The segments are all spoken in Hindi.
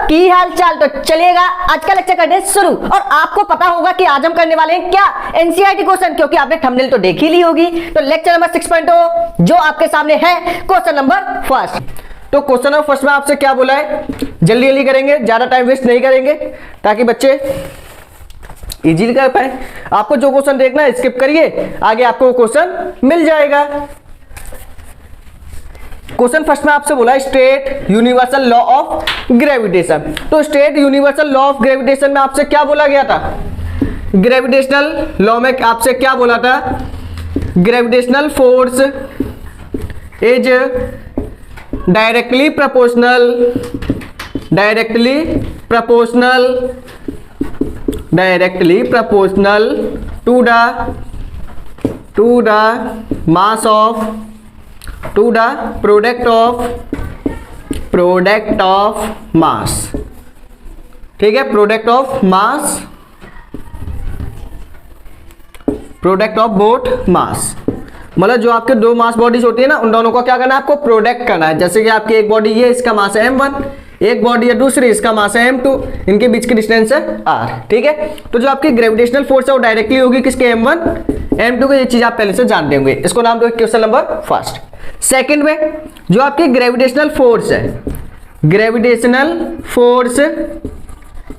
की हाल चाल। तो चलिएगा आज का लेक्चर करने शुरू। और आपको पता होगा कि आज हम करने वाले हैं क्या, एनसीईआरटी क्वेश्चन, क्योंकि आपने थंबनेल तो देखी ली होगी। तो लेक्चर नंबर 6.0 जो आपके सामने है, क्वेश्चन नंबर फर्स्ट। तो क्वेश्चन नंबर फर्स्ट में आपसे क्या बोला है, जल्दी जल्दी करेंगे, ज्यादा टाइम वेस्ट नहीं करेंगे ताकि बच्चे इजीली कर पाए। आपको जो क्वेश्चन देखना है स्किप करिए, आगे आपको क्वेश्चन मिल जाएगा। क्वेश्चन फर्स्ट में आपसे बोला state universal law of gravitation. तो state universal law of gravitation में आपसे क्या बोला गया था, ग्रेविटेशनल लॉ में आपसे क्या बोला था, gravitational force is directly proportional to the mass of to the product of mass. ठीक है, प्रोडक्ट ऑफ बोथ मास, मतलब जो आपके दो मास बॉडीज होती है ना, उन दोनों को क्या करना है, आपको प्रोडक्ट करना है। जैसे कि आपकी एक बॉडी ये, इसका मास है m1, एक बॉडी है दूसरी, इसका मास है m2, इनके बीच की डिस्टेंस है r। ठीक है, तो जो आपकी ग्रेविटेशनल फोर्स है वो डायरेक्टली होगी किसके, m1 m2 को। ये चीज आप पहले से जानते होंगे, इसको नाम दो क्वेश्चन नंबर फर्स्ट। सेकंड में जो आपकी ग्रेविटेशनल फोर्स है, gravitational force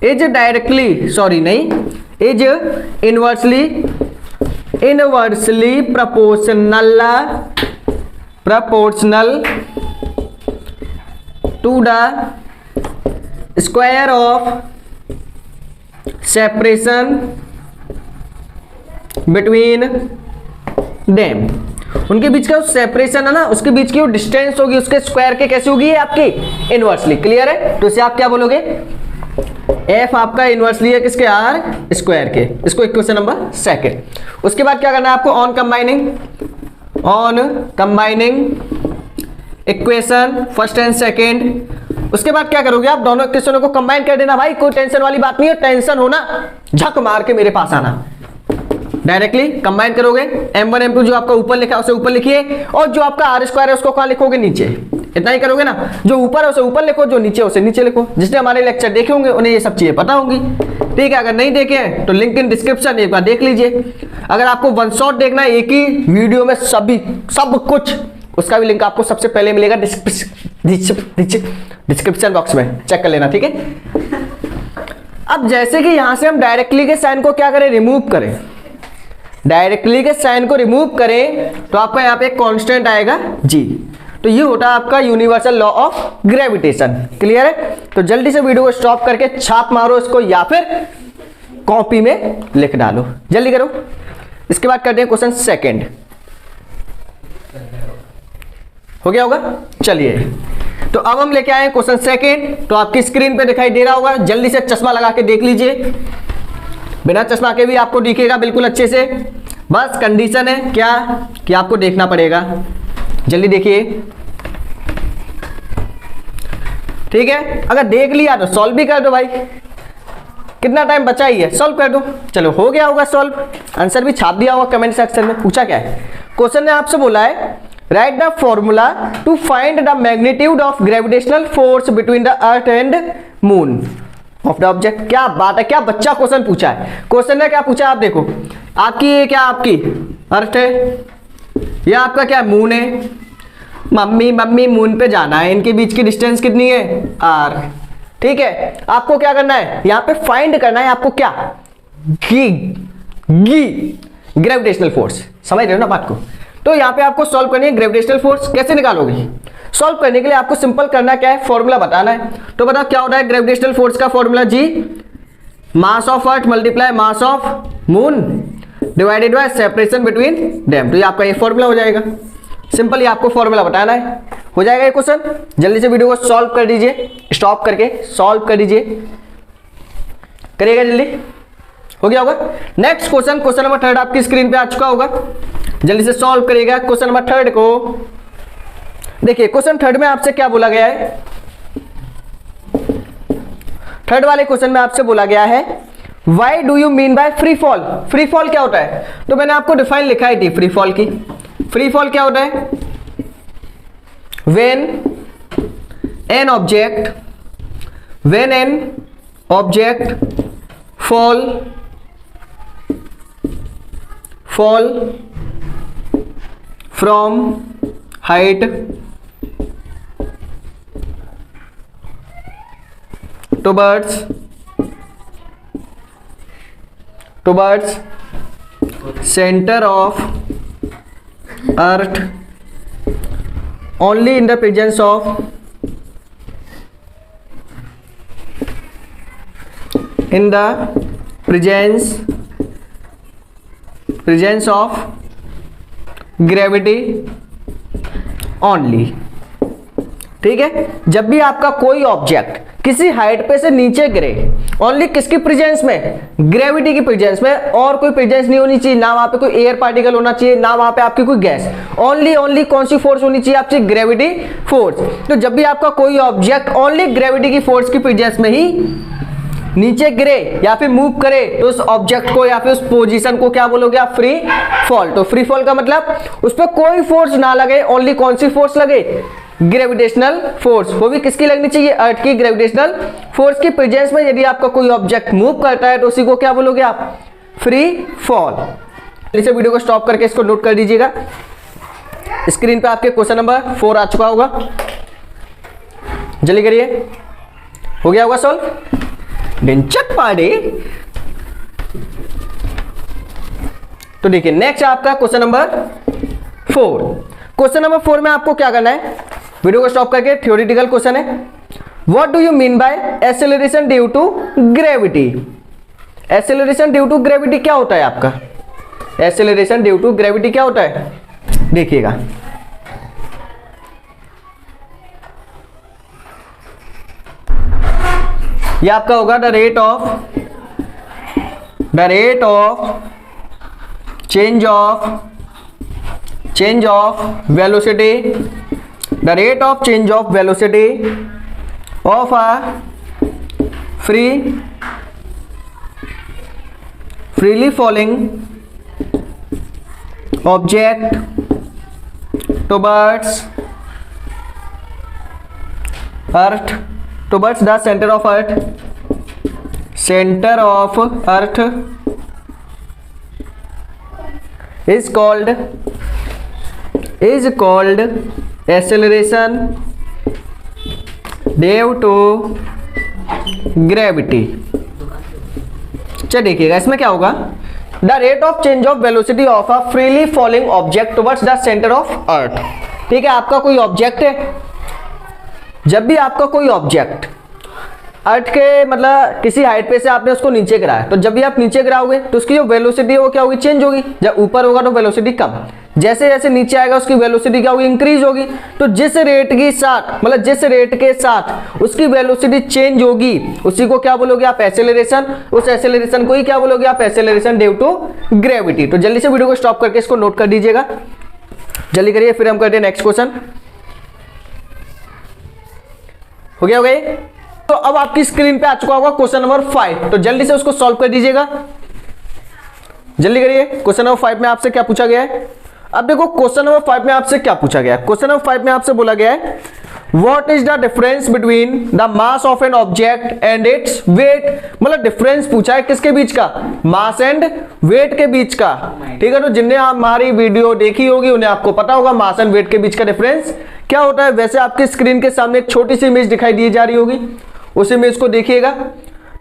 is inversely proportional to the square of separation between them। उनके बीच का सेपरेशन है ना, उसके बीच की वो डिस्टेंस होगी, उसके स्क्वायर के कैसे होगी आपकी, इनवर्सली। क्लियर है, तो इसे आप क्या बोलोगे, एफ आपका इनवर्सली है किसके, आर स्क्वायर के। इसको क्वेश्चन नंबर सेकंड। उसके बाद क्या करना है आपको, on combining equation first and second. उसके बाद क्या करोगे आप, दोनों इक्वेशनों को कंबाइन कर देना। भाई कोई टेंशन वाली बात नहीं है, टेंशन होना झक मार के मेरे पास आना, डायरेक्टली कंबाइन करोगे। m1 m2 जो आपका ऊपर लिखा है उसे ऊपर लिखिए, और जो आपका आर स्क्वायर है उसको कहां लिखोगे, नीचे। इतना ही करोगे ना, जो ऊपर है उसे ऊपर लिखो, जो नीचे है उसे नीचे लिखो। जिसने हमारे लेक्चर देखे होंगे उन्हें ये सब चीजें पता होंगी। ठीक है, अगर नहीं देखे हैं तो लिंक इन डिस्क्रिप्शन, एक बार देख लीजिए। अगर आपको वन शॉट देखना है एक ही वीडियो में सब कुछ, उसका भी लिंक आपको सबसे पहले मिलेगा डिस्क्रिप्शन बॉक्स में, चेक कर लेना। ठीक है, अब जैसे कि यहां से हम डायरेक्टली के साइन को क्या करें, रिमूव करें। डायरेक्टली के साइन को रिमूव करें तो आपका यहाँ पे एक कांस्टेंट आएगा जी। तो ये होता है आपका universal law of gravitation. Clear है, तो जल्दी से वीडियो को स्टॉप करके छाप मारो इसको, या फिर कॉपी में लिख डालो, जल्दी करो। इसके बाद करते हैं क्वेश्चन सेकंड। हो गया होगा, चलिए। तो अब हम लेके आए क्वेश्चन सेकंड, तो आपकी स्क्रीन पे दिखाई दे रहा होगा, जल्दी से चश्मा लगा के देख लीजिए। बिना चश्मा के भी आपको दिखेगा बिल्कुल अच्छे से। बस कंडीशन है क्या कि आपको देखना पड़ेगा, जल्दी देखिए। ठीक है, अगर देख लिया तो सॉल्व भी कर दो भाई, कितना टाइम बचा ही है, सॉल्व कर दो। चलो हो गया होगा सॉल्व, आंसर भी छाप दिया होगा कमेंट सेक्शन में। पूछा क्या है, क्वेश्चन ने आपसे बोला है write the formula to find the magnitude of gravitational force between the earth and moon of the object. क्या बात है, क्या बच्चा क्वेश्चन पूछा है। क्वेश्चन ने क्या पूछा, आप देखो, आपकी ये क्या, आपकी अर्थ है, ये आपका क्या, मून है। मम्मी मून पे जाना है, इनके बीच की डिस्टेंस कितनी है, आर। ठीक है, आपको क्या करना है, यहाँ पे फाइंड करना है आपको क्या, ग्रेविटेशनल फोर्स। समझ रहे हो ना बात को। तो यहाँ पे आपको सॉल्व करनी है ग्रेविटेशनल फोर्स। कैसे निकालोगे, सॉल्व करने के लिए आपको सिंपल करना क्या है, फॉर्मूला बताना है। तो बताओ क्या होता है ग्रेविटेशनल फोर्स का formula, G mass of earth multiply mass of moon divided by separation between them. तो ये आपका ये फॉर्मूला हो जाएगा, सिंपल। ये आपको फॉर्मूला बताना है, हो जाएगा ये क्वेश्चन। जल्दी से वीडियो को सॉल्व कर दीजिए, स्टॉप करके सॉल्व कर दीजिए, करिएगा जल्दी, हो गया होगा। Next question, question number third आपकी स्क्रीन पे आ चुका होगा, जल्दी से सॉल्व करिएगा क्वेश्चन नंबर थर्ड को। देखिए क्वेश्चन थर्ड में आपसे क्या बोला गया है, थर्ड वाले क्वेश्चन में आपसे बोला गया है why do you mean by free fall. Free fall क्या होता है, तो मैंने आपको डिफाइन लिखाई थी फ्री फॉल की। फ्री फॉल क्या होता है, when an object when an object fall from height towards center of earth only in the presence of of gravity only। ठीक है, जब भी आपका कोई ऑब्जेक्ट किसी हाइट पे से नीचे गिरे, ओनली किसकी प्रेजेंस में, ग्रेविटी की प्रेजेंस में, और कोई प्रेजेंस नहीं होनी चाहिए, ना वहां पे कोई एयर पार्टिकल होना चाहिए, ना वहां पे आपकी कोई गैस, ओनली कौन सी फोर्स होनी चाहिए आपकी, ग्रेविटी फोर्स। तो जब भी आपका कोई ऑब्जेक्ट ओनली ग्रेविटी की फोर्स की प्रेजेंस में ही नीचे गिरे या फिर मूव करे तो उस ऑब्जेक्ट को या फिर उस पोजीशन को क्या बोलोगे आप, फ्री फॉल। तो फ्री फॉल का मतलब उस पर कोई फोर्स ना लगे, ओनली कौन सी फोर्स लगे, ग्रेविटेशनल फोर्स। वो भी किसकी लगनी चाहिए, अर्थ की ग्रेविटेशनल फोर्स की प्रेजेंस में यदि आपका कोई ऑब्जेक्ट मूव करता है तो उसी को क्या बोलोगे आप, फ्री फॉल। इसे वीडियो को स्टॉप करके इसको नोट कर दीजिएगा। स्क्रीन पे आपके क्वेश्चन नंबर 4 आ चुका होगा, जल्दी करिए, हो गया होगा सॉल्व, डिंचक पाड़े। तो देखिए नेक्स्ट आपका क्वेश्चन नंबर 4। क्वेश्चन नंबर 4 में आपको क्या करना है, वीडियो को स्टॉप करके, थ्योरेटिकल क्वेश्चन है। What do you mean by acceleration due to gravity. Acceleration due to gravity क्या होता है आपका, एक्सेलरेशन ड्यू टू ग्रेविटी क्या होता है, देखिएगा। ये आपका होगा the rate of change of velocity, the rate of change of velocity of a freely falling object towards earth, towards the center of earth is called acceleration due to gravity। चलिए देखिएगा इसमें क्या होगा, the rate of change of velocity of a freely falling object towards the centre of earth. ठीक है, आपका कोई ऑब्जेक्ट है, जब भी आपका कोई ऑब्जेक्ट अर्थ के मतलब किसी हाइट पे से आपने उसको नीचे गिराया, तो जब भी आप नीचे गिराओगे तो उसकी जो वेलोसिटी है वो क्या होगी, चेंज होगी। जब ऊपर होगा तो वेलोसिटी कम, जैसे जैसे नीचे आएगा उसकी वेलोसिटी क्या होगी, इंक्रीज होगी। तो जिस रेट के साथ मतलब जिस रेट के साथ उसकी वेलोसिटी चेंज होगी उसी को क्या बोलोगे आप, एक्सेलरेशन। उस एक्सेलरेशन को ही क्या बोलोगे आप, एक्सेलरेशन ड्यू टू ग्रेविटी। तो जल्दी से वीडियो को स्टॉप करके इसको नोट कर दीजिएगा, जल्दी करिए, फिर हम करते हैं नेक्स्ट क्वेश्चन। हो गया तो अब आपकी स्क्रीन पे आ चुका होगा क्वेश्चन नंबर 5, तो जल्दी से उसको सॉल्व कर दीजिएगा, जल्दी करिए। क्वेश्चन नंबर 5 में आपसे क्या पूछा गया है, अब देखो क्वेश्चन नंबर 5 में आपसे क्या पूछा गया है। क्वेश्चन नंबर 5 में आपसे बोला गया है what is the difference between the mass of an object and its weight. मतलब डिफरेंस पूछा है किसके बीच का, मास एंड वेट के बीच का। ठीक है, तो जिनने हमारी वीडियो देखी होगी उन्हें आपको पता होगा मास एंड वेट के बीच का डिफरेंस क्या होता है। वैसे आपकी स्क्रीन के सामने एक छोटी सी इमेज दिखाई दी जा रही होगी, उस इमेज को देखिएगा।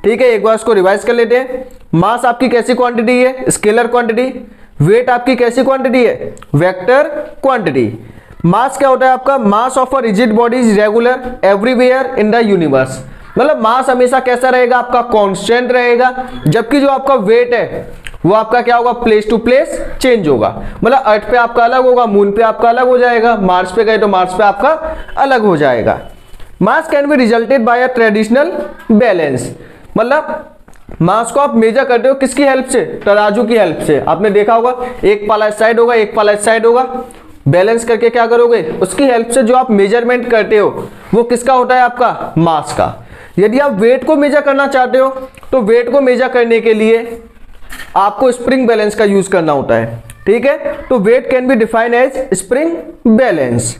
ठीक है, एक बार उसको रिवाइज कर लेते हैं। मास आपकी कैसी क्वांटिटी है, स्केलर क्वांटिटी। वेट आपकी कैसी क्वांटिटी है, वेक्टर क्वांटिटी। मास क्या होता है आपका, mass of a rigid body is regular everywhere in the universe. मतलब मास हमेशा कैसा रहेगा आपका, कांस्टेंट रहेगा, जबकि जो आपका वेट है वो आपका क्या होगा, प्लेस टू प्लेस चेंज होगा। मतलब अर्थ पे आपका अलग होगा, मून पे आपका अलग हो जाएगा, मार्स पे गए तो मार्स पे आपका अलग हो जाएगा। Mass can be resulted by a traditional balance. मतलब मास को आप मेजर करते हो किसकी हेल्प से, तराजू की हेल्प से। आपने देखा होगा एक पाला इस साइड होगा, एक पाला इस साइड होगा, बैलेंस करके क्या करोगे, उसकी हेल्प से जो आप मेजरमेंट करते हो वो किसका होता है आपका, मास का। यदि आप वेट को मेजर करना चाहते हो तो वेट को मेजर करने के लिए आपको स्प्रिंग बैलेंस का यूज करना होता है। ठीक है, तो weight can be defined as spring balance.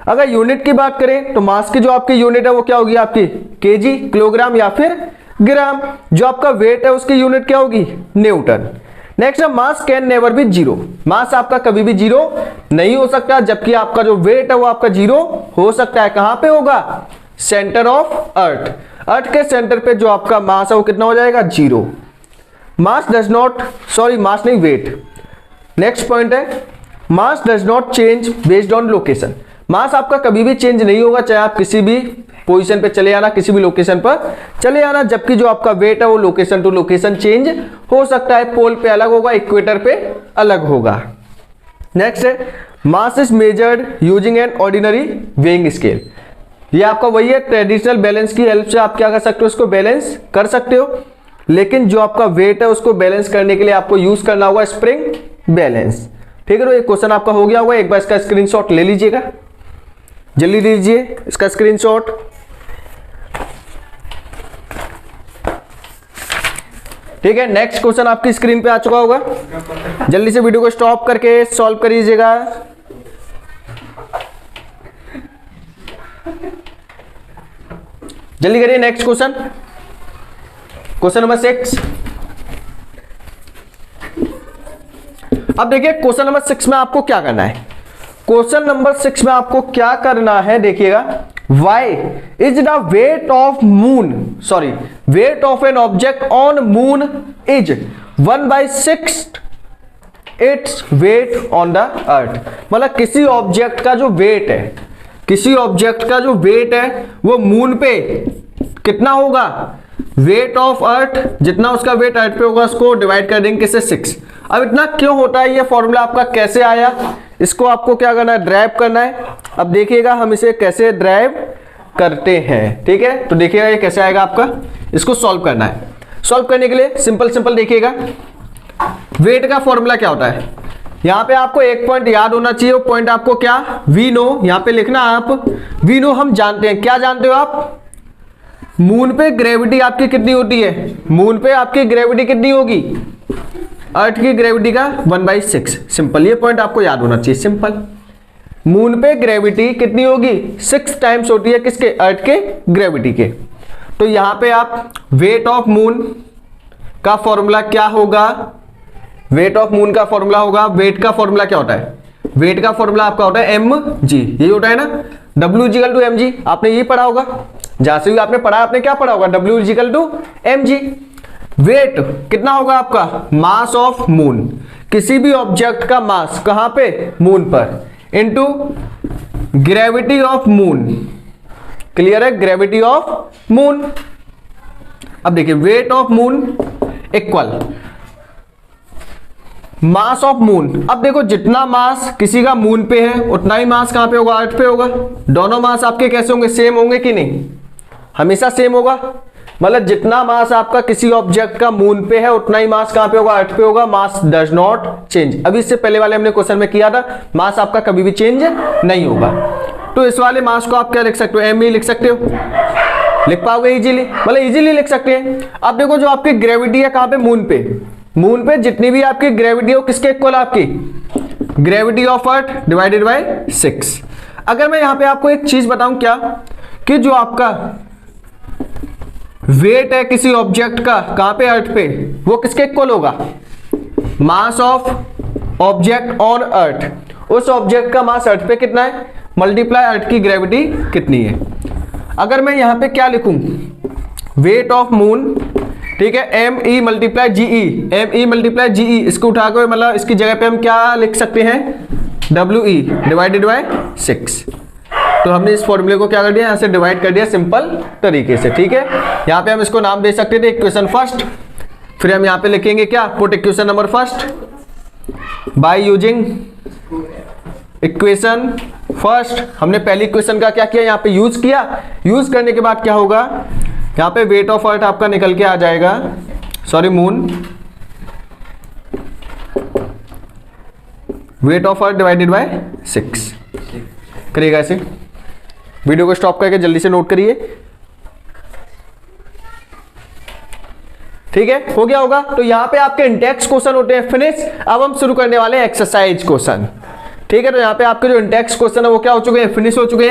अगर यूनिट की बात करें तो मास की जो आपकी यूनिट है वो क्या होगी आपकी केजी, किलोग्राम या फिर ग्राम। जो आपका वेट है उसकी यूनिट क्या होगी न्यूटन। नेक्स्ट है mass can never be zero. Mass आपका कभी भी जीरो नहीं हो सकता, जबकि आपका जो वेट है वो आपका जीरो हो सकता है। कहां पे होगा? Centre of earth. अर्थ के सेंटर पे जो आपका मास है वो कितना हो जाएगा? Zero. Mass does not, sorry mass नहीं, वेट। नेक्स्ट पॉइंट है mass does not change based on location. Mass आपका कभी भी चेंज नहीं होगा, चाहे आप किसी भी पोजीशन पे चले आना, किसी भी लोकेशन पर चले आना, जबकि जो आपका वेट है वो लोकेशन टू लोकेशन चेंज हो सकता है। पोल पे अलग होगा, इक्वेटर पे अलग होगा। नेक्स्ट है mass is measured using an ordinary weighing scale. ये आपका वही है, ट्रेडिशनल बैलेंस की हेल्प से आप क्या कर सकते हो, उसको बैलेंस कर सकते हो, लेकिन जो आपका वेट है उसको बैलेंस करने के लिए आपको यूज करना होगा स्प्रिंग बैलेंस। ठीक है, तो ये क्वेश्चन आपका हो गया होगा। एक बार इसका स्क्रीनशॉट ले लीजिएगा, जल्दी लीजिए इसका स्क्रीनशॉट। ठीक है, नेक्स्ट क्वेश्चन आपकी स्क्रीन पे आ चुका होगा। जल्दी से वीडियो को स्टॉप करके सॉल्व करिएगा। जल्दी करिए। Next question, question number 6। अब देखिए क्वेश्चन नंबर 6 में आपको क्या करना है। क्वेश्चन नंबर 6 में आपको क्या करना है, देखिएगा। Why is the weight of moon, sorry, weight of an object on moon is 1/6 its weight on the earth। मतलब किसी ऑब्जेक्ट का जो वेट है, किसी ऑब्जेक्ट का जो वेट है वो मून पे कितना होगा? वेट ऑफ अर्थ, जितना उसका वेट अर्थ पे होगा उसको डिवाइड कर देंगे किससे? 6। अब इतना क्यों होता है, ये फॉर्मूला आपका कैसे आया, इसको आपको क्या करना है? ड्राइव करना है। अब देखिएगा हम इसे कैसे ड्राइव करते हैं। ठीक है, तो देखिएगा ये कैसे आएगा आपका, इसको सॉल्व करना है। सॉल्व करने के लिए सिंपल देखिएगा, वेट का फॉर्मूला क्या होता है। यहां पे आपको एक पॉइंट याद होना चाहिए, वो पॉइंट आपको क्या? We know. यहां पे लिखना आप वी नो। हम जानते हैं, क्या जानते हो आप? मून पे ग्रेविटी आपकी कितनी होती है? मून पे आपकी ग्रेविटी कितनी होगी? अर्थ की ग्रेविटी का 1/6। सिंपल, ये पॉइंट आपको याद होना चाहिए। सिंपल, मून पे ग्रेविटी कितनी होगी? 6 टाइम्स होती है किसके? अर्थ के ग्रेविटी के। तो यहां पे आप वेट ऑफ मून का फॉर्मूला क्या होगा? वेट ऑफ मून का फॉर्मूला होगा, वेट का फॉर्मूला क्या होता है? वेट का फॉर्मूला आपका होता है mg, यही होता है ना, W = mg। आपने यही पढ़ा होगा, जहां से भी आपने पढ़ा, आपने क्या पढ़ा होगा? W = mg। वेट कितना होगा आपका? मास ऑफ मून, किसी भी ऑब्जेक्ट का मास कहां पे? मून पर, into gravity of moon. Clear है? Gravity of moon. अब देखिए weight of moon equal mass of moon. अब देखो जितना मास किसी का मून पे है उतना ही मास कहां पे होगा? अर्थ पे होगा। दोनों मास आपके कैसे होंगे? सेम होंगे कि नहीं? हमेशा सेम होगा। मतलब जितना मास आपका किसी ऑब्जेक्ट का मून पे है उतना ही मास कहां पे होगा? अर्थ पे होगा। मास डज नॉट चेंज। अभी इससे पहले वाले हमने क्वेश्चन में किया था, मास आपका कभी भी चेंज नहीं होगा। तो इस वाले मास को आप क्या लिख सकते हो? एम ही लिख सकते हो, लिख पाओगे इजीली, मतलब इजीली लिख सकते हैं। अब देखो जो आपकी ग्रेविटी है कहां पे? मून पे। मून पे जितनी भी आपकी ग्रेविटी हो किसके इक्वल? आपकी gravity of earth divided by 6। अगर मैं यहां पे आपको एक चीज बताऊं, क्या कि जो आपका वेट है किसी ऑब्जेक्ट का कहां पे? अर्थ पे, वो किसके इक्वल होगा? Mass of object on earth. उस ऑब्जेक्ट का मास अर्थ पे कितना है मल्टीप्लाई अर्थ की ग्रेविटी कितनी है। अगर मैं यहां पे क्या लिखूं? वेट ऑफ मून, ठीक है, एम ई मल्टीप्लाई जी ई, एम ई मल्टीप्लाई जी ई। इसको उठाकर मतलब इसकी जगह पे हम क्या लिख सकते हैं? W E divided by 6। तो हमने इस फॉर्मूले को क्या कर दिया? यहां से डिवाइड कर दिया सिंपल तरीके से। ठीक है, यहां पे हम इसको नाम दे सकते थे इक्वेशन फर्स्ट। फिर हम यहां पे लिखेंगे क्या? Put equation number first by using equation first. हमने पहली इक्वेशन का क्या किया? यहां पे यूज किया। यूज करने के बाद क्या होगा? यहां पे वेट ऑफ अर्थ आपका निकल के आ जाएगा, sorry moon, weight of earth divided by 6 करिएगा ऐसे। वीडियो को स्टॉप करके जल्दी से नोट करिए। ठीक है, हो गया होगा। तो यहां पे आपके इंडेक्स क्वेश्चन होते हैं फिनिश। अब हम शुरू करने वाले हैं एक्सरसाइज क्वेश्चन। ठीक है, तो यहाँ पे आपके जो इंडेक्स क्वेश्चन है वो क्या हो चुके हैं, फिनिश हो चुके हैं।